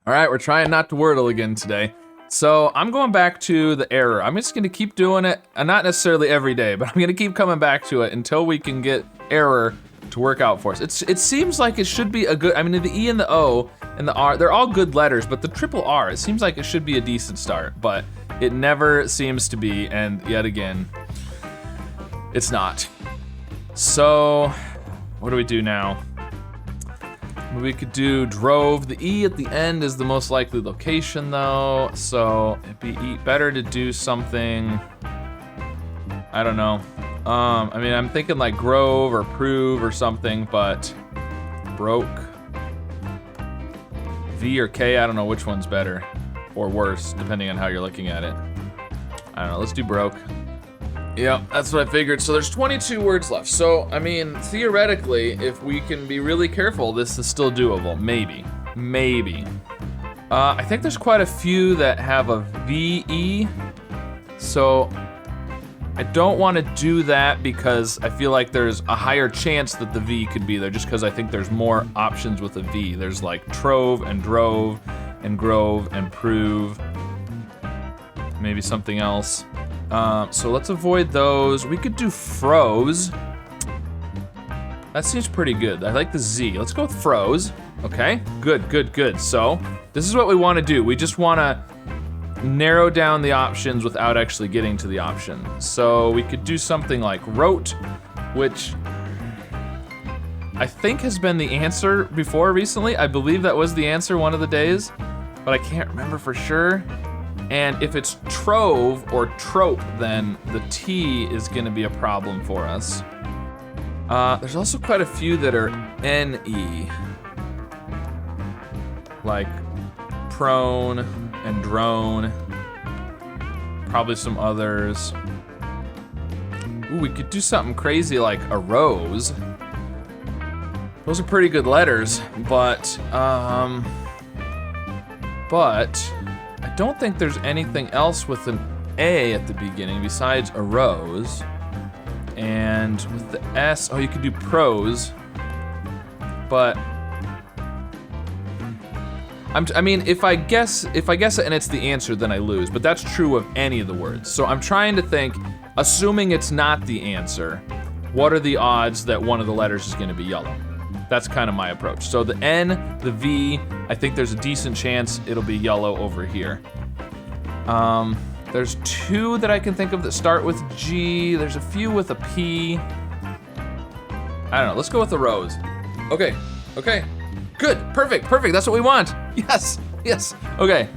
All right, we're trying not to Wordle again today. So I'm going back to the error. I'm just gonna keep doing it, not necessarily every day, but I'm gonna keep coming back to it until we can get error to work out for us. It seems like it should be a good, I mean the E and the O and the R, they're all good letters, but the triple R, it seems like it should be a decent start, but it never seems to be, and yet again, it's not. So, what do we do now? We could do drove. The E at the end is the most likely location though, so it'd be better to do something, I don't know. I mean, I'm thinking like grove or prove or something, but broke. V or K, I don't know which one's better or worse, depending on how you're looking at it. I don't know, let's do broke. Yep, that's what I figured. So there's 22 words left. So, I mean, theoretically, if we can be really careful, this is still doable. Maybe. Maybe. I think there's quite a few that have a VE. So, I don't want to do that because I feel like there's a higher chance that the V could be there just because I think there's more options with a V. There's like trove and drove and grove and prove. Maybe something else. So let's avoid those. We could do froze. That seems pretty good. I like the Z. Let's go with froze. Okay, good, good, good. So this is what we want to do. We just want to narrow down the options without actually getting to the option. So we could do something like rote, which I think has been the answer before recently. I believe that was the answer one of the days, but I can't remember for sure. And if it's trove or trope, then the T is gonna be a problem for us. There's also quite a few that are NE. Like prone and drone. Probably some others. Ooh, we could do something crazy like arose. Those are pretty good letters, but I don't think there's anything else with an A at the beginning besides arose. And with the S, oh, you could do prose. But I mean, if I guess it and it's the answer, then I lose. But that's true of any of the words. So I'm trying to think, assuming it's not the answer, what are the odds that one of the letters is going to be yellow? That's kind of my approach. So the N, the V, I think there's a decent chance it'll be yellow over here. There's two that I can think of that start with G. There's a few with a P. I don't know, let's go with the rose. Okay, okay, good, perfect, perfect, that's what we want. Yes, yes, okay.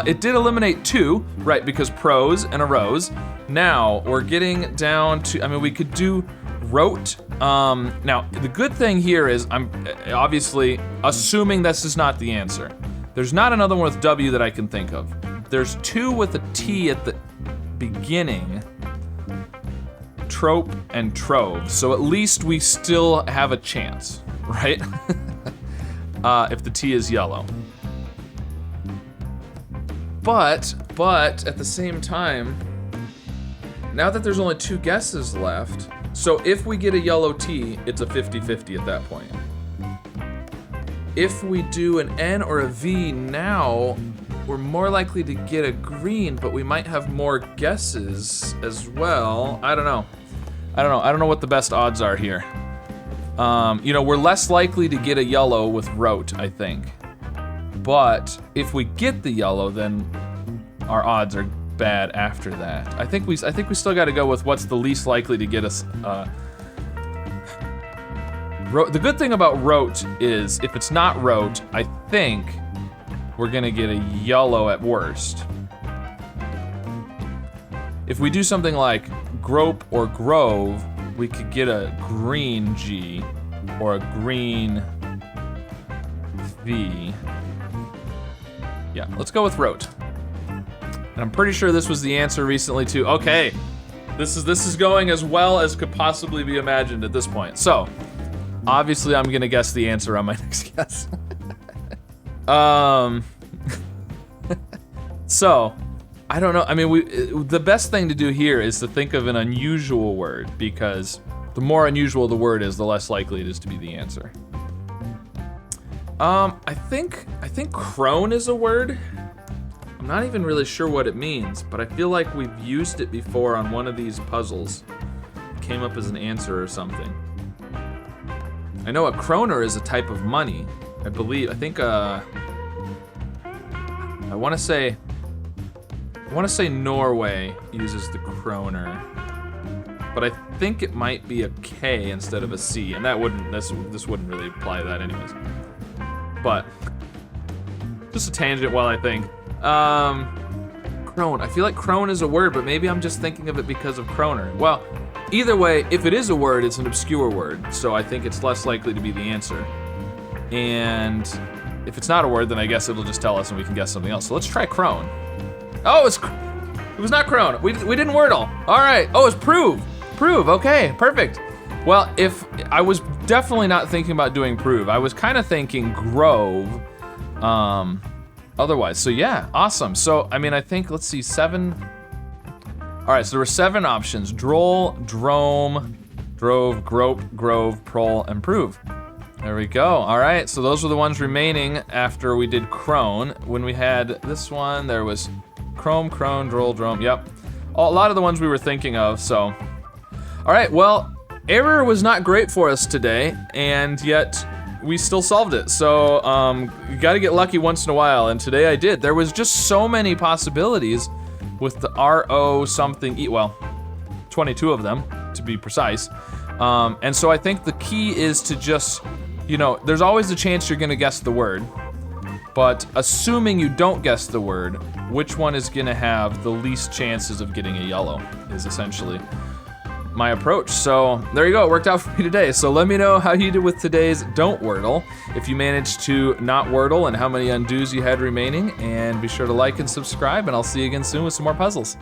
It did eliminate two, right, because prose and arose. Now, we're getting down to, I mean, we could do rote. Now, the good thing here is I'm obviously assuming this is not the answer. There's not another one with W that I can think of. There's two with a T at the beginning, trope and trove. So at least we still have a chance, right? If the T is yellow. But at the same time, now that there's only two guesses left, so if we get a yellow T, it's a 50-50 at that point. If we do an N or a V now, we're more likely to get a green, but we might have more guesses as well. I don't know. I don't know what the best odds are here. You know, we're less likely to get a yellow with rote, I think. But if we get the yellow, then our odds are bad after that. I think we still got to go with what's the least likely to get us. The good thing about rote is if it's not rote, I think we're gonna get a yellow at worst. If we do something like grope or grove, we could get a green G or a green V. Yeah, let's go with rote. And I'm pretty sure this was the answer recently too. Okay, this is going as well as could possibly be imagined at this point. So, obviously I'm gonna guess the answer on my next guess. So, I don't know, I mean, the best thing to do here is to think of an unusual word, because the more unusual the word is, the less likely it is to be the answer. I think crone is a word. I'm not even really sure what it means, but I feel like we've used it before on one of these puzzles. It came up as an answer or something. I know a kroner is a type of money, I believe. I think I want to say Norway uses the kroner, but I think it might be a K instead of a C, and this wouldn't really apply to that anyways. But just a tangent while I think. Crone. I feel like crone is a word, but maybe I'm just thinking of it because of kroner. Well, either way, if it is a word, it's an obscure word, so I think it's less likely to be the answer. And if it's not a word, then I guess it'll just tell us and we can guess something else. So let's try crone. Oh, it was not crone. We didn't Wordle. All right. Oh, it's prove. Prove. Okay, perfect. Well, if I was definitely not thinking about doing prove, I was kind of thinking grove. Otherwise, so yeah, awesome. So I mean, I think let's see, 7. All right, so there were 7 options: droll, drome, drove, grope, grove, prole, and prove. There we go. All right, so those were the ones remaining after we did crone. When we had this one, there was chrome, crone, droll, drome. Yep, a lot of the ones we were thinking of. So, all right, well. Error was not great for us today, and yet we still solved it. So you gotta get lucky once in a while, and today I did. There was just so many possibilities with the RO something, well, 22 of them to be precise. And so I think the key is to just, there's always a chance you're gonna guess the word, but assuming you don't guess the word, which one is gonna have the least chances of getting a yellow is essentially my approach. So there you go, it worked out for me today. So let me know how you did with today's Don't Wordle, if you managed to not Wordle, and how many undos you had remaining, and be sure to like and subscribe, and I'll see you again soon with some more puzzles.